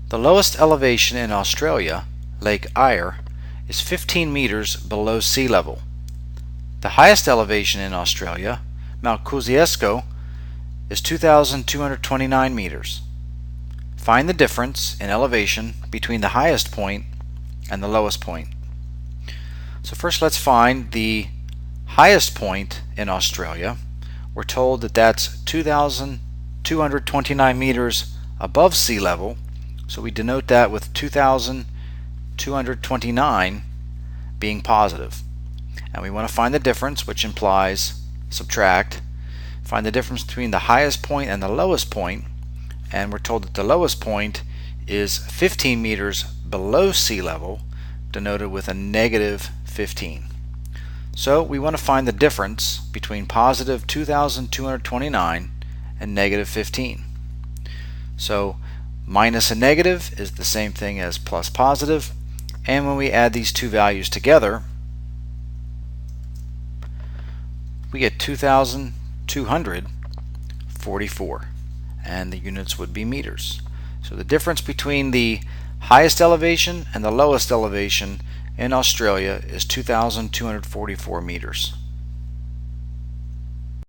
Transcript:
The lowest elevation in Australia, Lake Eyre, is 15 meters below sea level. The highest elevation in Australia, Mount Kosciuszko, is 2,229 meters. Find the difference in elevation between the highest point and the lowest point. So first let's find the highest point in Australia. We're told that that's 2,229 meters above sea level, so we denote that with 2,229 being positive. And we want to find the difference, which implies subtract. Find the difference between the highest point and the lowest point, and we're told that the lowest point is 15 meters below sea level, denoted with a negative 15. So we want to find the difference between positive 2,229 and negative 15. So minus a negative is the same thing as plus positive, and when we add these two values together, we get 2,244, and the units would be meters. So the difference between the highest elevation and the lowest elevation in Australia is 2,244 meters.